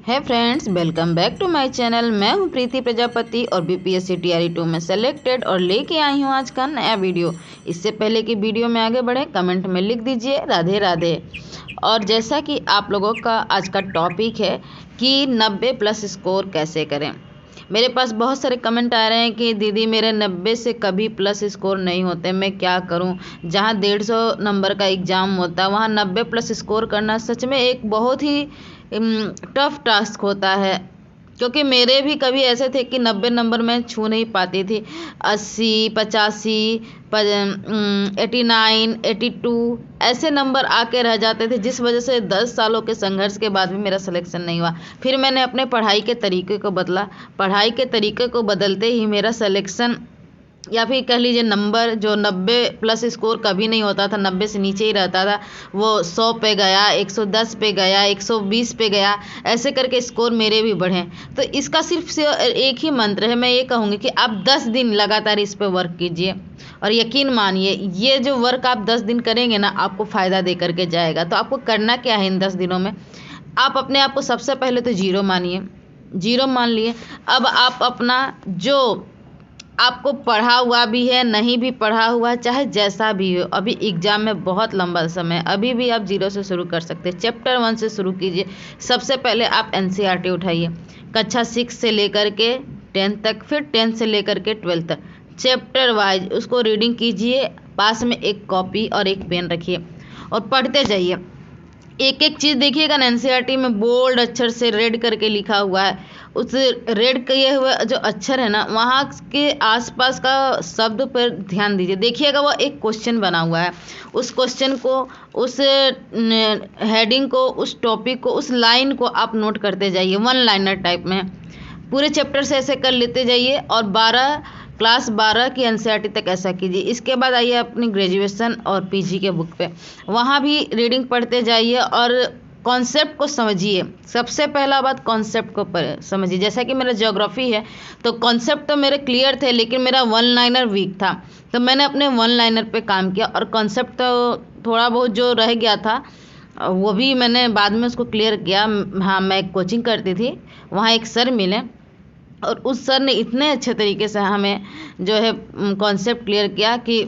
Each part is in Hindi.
है friends, welcome back to my channel. मैं हूं प्रीति प्रजापति और बीपीएससी टीआरई 2 में सेलेक्टेड और लेके आई हूं आज का नया वीडियो। इससे पहले कि वीडियो में आगे बढ़े, कमेंट में लिख दीजिए राधे राधे। और जैसा कि आप लोगों का आज का टॉपिक है कि 90 प्लस स्कोर कैसे करें। मेरे पास बहुत सारे कमेंट आ रहे हैं कि दीदी मेरे 90 से कभी प्लस स्कोर नहीं होते, मैं क्या करूं। जहां 150 नंबर का एग्ज़ाम होता है वहां 90 प्लस स्कोर करना सच में एक बहुत ही टफ टास्क होता है। क्योंकि मेरे भी कभी ऐसे थे कि 90 नंबर मैं छू नहीं पाती थी। 80, 85, 89, 82 ऐसे नंबर आके रह जाते थे, जिस वजह से 10 सालों के संघर्ष के बाद भी मेरा सिलेक्शन नहीं हुआ। फिर मैंने अपने पढ़ाई के तरीके को बदला। पढ़ाई के तरीके को बदलते ही मेरा सिलेक्शन या फिर कह लीजिए नंबर जो 90 प्लस स्कोर कभी नहीं होता था, 90 से नीचे ही रहता था, वो 100 पे गया, 110 पे गया, 120 पे गया, ऐसे करके स्कोर मेरे भी बढ़े। तो इसका सिर्फ एक ही मंत्र है। मैं ये कहूँगी कि आप 10 दिन लगातार इस पे वर्क कीजिए और यकीन मानिए ये जो वर्क आप 10 दिन करेंगे ना, आपको फ़ायदा दे करके जाएगा। तो आपको करना क्या है इन 10 दिनों में? आप अपने आप को सबसे पहले तो जीरो मानिए। जीरो मान लिए। अब आप अपना जो आपको पढ़ा हुआ भी है, नहीं भी पढ़ा हुआ, चाहे जैसा भी हो, अभी एग्ज़ाम में बहुत लंबा समय, अभी भी आप जीरो से शुरू कर सकते हैं। चैप्टर 1 से शुरू कीजिए। सबसे पहले आप एनसीईआरटी उठाइए, कक्षा 6 से लेकर के 10 तक, फिर 10 से लेकर के 12 तक, चैप्टर वाइज उसको रीडिंग कीजिए। पास में एक कॉपी और एक पेन रखिए और पढ़ते जाइए। एक एक चीज़ देखिएगा ना, एनसीईआरटी में बोल्ड अक्षर से रेड करके लिखा हुआ है। उस रेड किए हुए जो अक्षर है ना, वहाँ के आसपास का शब्द पर ध्यान दीजिए। देखिएगा वो एक क्वेश्चन बना हुआ है। उस क्वेश्चन को, उस हेडिंग को, उस टॉपिक को, उस लाइन को आप नोट करते जाइए, वन लाइनर टाइप में। पूरे चैप्टर से ऐसे कर लेते जाइए और क्लास 12 की एनसीईआरटी तक ऐसा कीजिए। इसके बाद आइए अपनी ग्रेजुएशन और पीजी के बुक पे, वहाँ भी रीडिंग पढ़ते जाइए और कॉन्सेप्ट को समझिए। सबसे पहला बात कॉन्सेप्ट को समझिए। जैसा कि मेरा ज्योग्राफी है तो कॉन्सेप्ट तो मेरे क्लियर थे, लेकिन मेरा वन लाइनर वीक था, तो मैंने अपने वन लाइनर पे काम किया और कॉन्सेप्ट तो थोड़ा बहुत जो रह गया था वो भी मैंने बाद में उसको क्लियर किया। हाँ, मैं कोचिंग करती थी, वहाँ एक सर मिले और उस सर ने इतने अच्छे तरीके से हमें जो है कॉन्सेप्ट क्लियर किया कि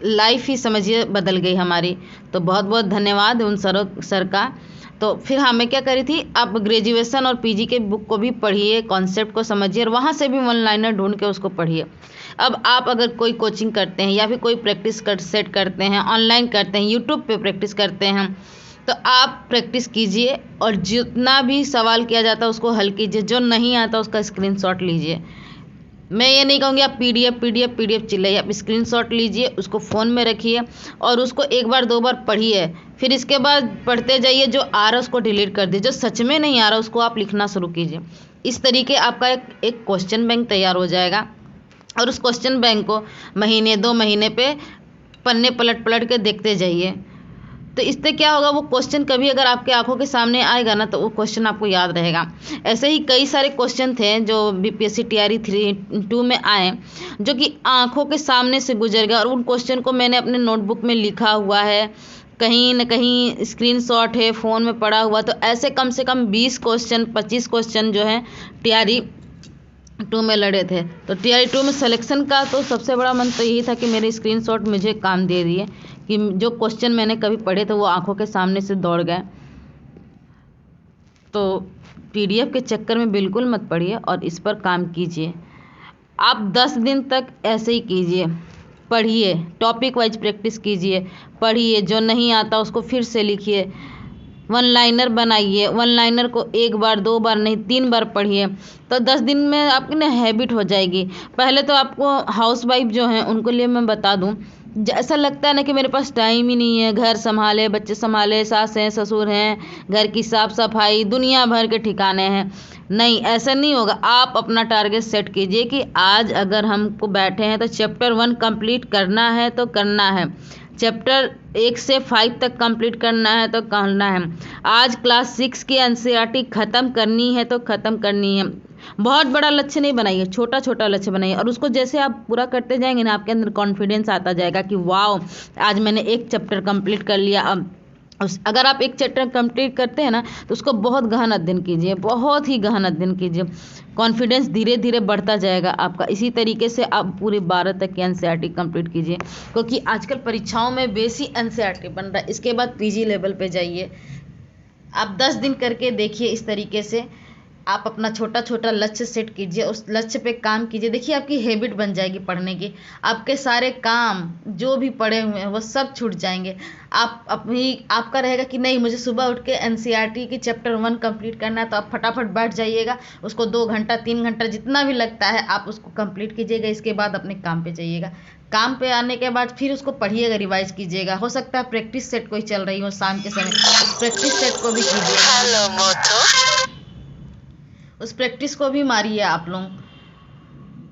लाइफ ही समझिए बदल गई हमारी। तो बहुत बहुत धन्यवाद उन सर का। तो फिर हमें क्या करी थी, आप ग्रेजुएशन और पीजी के बुक को भी पढ़िए, कॉन्सेप्ट को समझिए और वहाँ से भी वन लाइनर ढूंढ के उसको पढ़िए। अब आप अगर कोई कोचिंग करते हैं या फिर कोई प्रैक्टिस सेट करते हैं, ऑनलाइन करते हैं, यूट्यूब पे प्रैक्टिस करते हैं, तो आप प्रैक्टिस कीजिए और जितना भी सवाल किया जाता है उसको हल कीजिए। जो नहीं आता उसका स्क्रीनशॉट लीजिए। मैं ये नहीं कहूँगी आप पीडीएफ चिल्लाइए, आप स्क्रीनशॉट लीजिए, उसको फ़ोन में रखिए और उसको एक बार 2 बार पढ़िए। फिर इसके बाद पढ़ते जाइए। जो आ रहा है उसको डिलीट कर दीजिए, जो सच में नहीं आ रहा उसको आप लिखना शुरू कीजिए। इस तरीके आपका एक क्वेश्चन बैंक तैयार हो जाएगा और उस क्वेश्चन बैंक को महीने 2 महीने पे पन्ने पलट पलट के देखते जाइए। तो इससे क्या होगा, वो क्वेश्चन कभी अगर आपके आंखों के सामने आएगा ना, तो वो क्वेश्चन आपको याद रहेगा। ऐसे ही कई सारे क्वेश्चन थे जो बीपीएससी टीआरई 2 में आए, जो कि आंखों के सामने से गुजर गया और उन क्वेश्चन को मैंने अपने नोटबुक में लिखा हुआ है, कहीं न कहीं स्क्रीनशॉट है, फ़ोन में पड़ा हुआ। तो ऐसे कम से कम 20 क्वेश्चन 25 क्वेश्चन जो हैं टीआरई 2 में लड़े थे। तो टीआरई 2 में सिलेक्शन का तो सबसे बड़ा मंत्र यही था कि मेरे स्क्रीनशॉट मुझे काम दे दिए, कि जो क्वेश्चन मैंने कभी पढ़े थे वो आंखों के सामने से दौड़ गए। तो पीडीएफ के चक्कर में बिल्कुल मत पढ़िए और इस पर काम कीजिए। आप 10 दिन तक ऐसे ही कीजिए, पढ़िए, टॉपिक वाइज प्रैक्टिस कीजिए, पढ़िए, जो नहीं आता उसको फिर से लिखिए, वन लाइनर बनाइए। वन लाइनर को 1 बार 2 बार नहीं 3 बार पढ़िए, तो 10 दिन में आपकी ना हैबिट हो जाएगी। पहले तो आपको हाउस वाइफ जो हैं उनको लिए मैं बता दूं, ऐसा लगता है ना कि मेरे पास टाइम ही नहीं है, घर संभाले, बच्चे संभाले, सास हैं, ससुर हैं, घर की साफ सफाई, दुनिया भर के ठिकाने हैं। नहीं, ऐसा नहीं होगा। आप अपना टारगेट सेट कीजिए कि आज अगर हमको बैठे हैं तो चैप्टर 1 कंप्लीट करना है तो करना है, चैप्टर 1 से 5 तक कंप्लीट करना है तो करना है। आज क्लास 6 की एनसीईआरटी ख़त्म करनी है तो ख़त्म करनी है। बहुत बड़ा लक्ष्य नहीं बनाइए, छोटा छोटा लक्ष्य बनाइए और उसको जैसे आप पूरा करते जाएंगे ना, आपके अंदर कॉन्फिडेंस आता जाएगा कि वाओ, आज मैंने एक चैप्टर कंप्लीट कर लिया, अब अगर आप एक चैप्टर कंप्लीट करते हैं ना तो उसको बहुत गहन अध्ययन कीजिए, बहुत ही गहन अध्ययन कीजिए। कॉन्फिडेंस धीरे धीरे बढ़ता जाएगा आपका। इसी तरीके से आप पूरे 12 तक की एनसीईआरटी कंप्लीट कीजिए, क्योंकि आजकल परीक्षाओं में बेसिक एनसीईआरटी बन रहा है। इसके बाद पीजी लेवल पे जाइए। आप 10 दिन करके देखिए। इस तरीके से आप अपना छोटा छोटा लक्ष्य सेट कीजिए, उस लक्ष्य पे काम कीजिए। देखिए आपकी हैबिट बन जाएगी पढ़ने की। आपके सारे काम जो भी पड़े हुए हैं वो सब छूट जाएंगे। आप अपनी आपका रहेगा कि नहीं, मुझे सुबह उठ के एनसीईआरटी की चैप्टर 1 कंप्लीट करना है, तो आप फटाफट बैठ जाइएगा। उसको 2 घंटा 3 घंटा जितना भी लगता है आप उसको कंप्लीट कीजिएगा। इसके बाद अपने काम पे जाइएगा। काम पे आने के बाद फिर उसको पढ़िएगा, रिवाइज कीजिएगा। हो सकता है प्रैक्टिस सेट कोई चल रही हो शाम के समय, उस प्रैक्टिस सेट को भी कीजिए, उस प्रैक्टिस को भी मारिए आप लोग।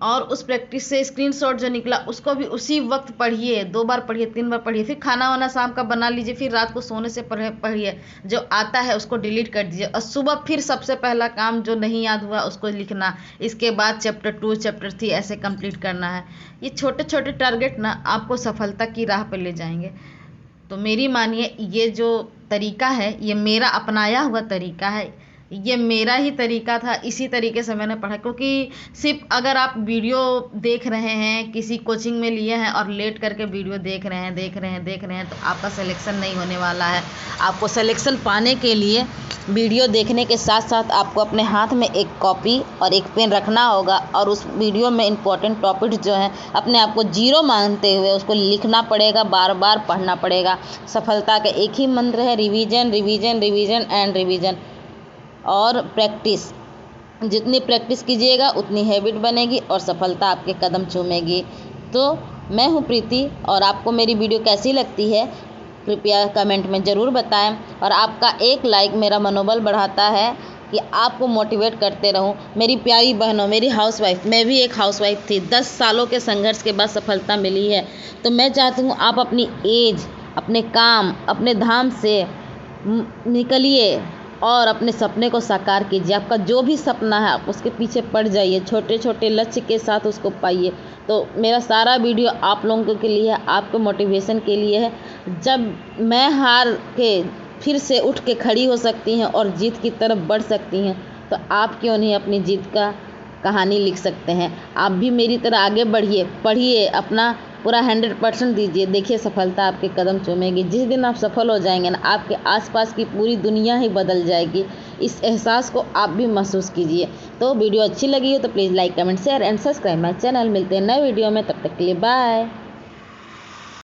और उस प्रैक्टिस से स्क्रीनशॉट जो निकला उसको भी उसी वक्त पढ़िए। 2 बार पढ़िए, 3 बार पढ़िए। फिर खाना वाना शाम का बना लीजिए, फिर रात को सोने से पढ़िए। जो आता है उसको डिलीट कर दीजिए और सुबह फिर सबसे पहला काम जो नहीं याद हुआ उसको लिखना। इसके बाद चैप्टर 2 चैप्टर 3 ऐसे कंप्लीट करना है। ये छोटे छोटे टारगेट ना आपको सफलता की राह पर ले जाएंगे। तो मेरी मानिए, ये जो तरीका है ये मेरा अपनाया हुआ तरीका है, ये मेरा ही तरीका था। इसी तरीके से मैंने पढ़ा। क्योंकि सिर्फ अगर आप वीडियो देख रहे हैं, किसी कोचिंग में लिए हैं और लेट करके वीडियो देख रहे हैं तो आपका सिलेक्शन नहीं होने वाला है। आपको सिलेक्शन पाने के लिए वीडियो देखने के साथ साथ आपको अपने हाथ में एक कॉपी और एक पेन रखना होगा और उस वीडियो में इम्पोर्टेंट टॉपिक जो है अपने आप को 0 मानते हुए उसको लिखना पड़ेगा, बार बार पढ़ना पड़ेगा। सफलता का एक ही मंत्र है, revision revision revision and revision और प्रैक्टिस। जितनी प्रैक्टिस कीजिएगा उतनी हैबिट बनेगी और सफलता आपके कदम चूमेगी। तो मैं हूँ प्रीति, और आपको मेरी वीडियो कैसी लगती है कृपया कमेंट में ज़रूर बताएं। और आपका एक लाइक मेरा मनोबल बढ़ाता है कि आपको मोटिवेट करते रहूं। मेरी प्यारी बहनों, मेरी हाउसवाइफ, मैं भी एक हाउसवाइफ थी। 10 सालों के संघर्ष के बाद सफलता मिली है। तो मैं चाहती हूँ आप अपनी एज, अपने काम, अपने धाम से निकलिए और अपने सपने को साकार कीजिए। आपका जो भी सपना है आप उसके पीछे पड़ जाइए, छोटे छोटे लक्ष्य के साथ उसको पाइए। तो मेरा सारा वीडियो आप लोगों के लिए है, आपको मोटिवेशन के लिए है। जब मैं हार के फिर से उठ के खड़ी हो सकती हैं और जीत की तरफ बढ़ सकती हैं, तो आप क्यों नहीं अपनी जीत का कहानी लिख सकते हैं। आप भी मेरी तरह आगे बढ़िए, पढ़िए, अपना पूरा 100% दीजिए। देखिए सफलता आपके कदम चूमेगी। जिस दिन आप सफल हो जाएंगे ना, आपके आसपास की पूरी दुनिया ही बदल जाएगी। इस एहसास को आप भी महसूस कीजिए। तो वीडियो अच्छी लगी हो तो please like, comment, share and subscribe my channel. मिलते हैं नए वीडियो में, तब तक के लिए बाय।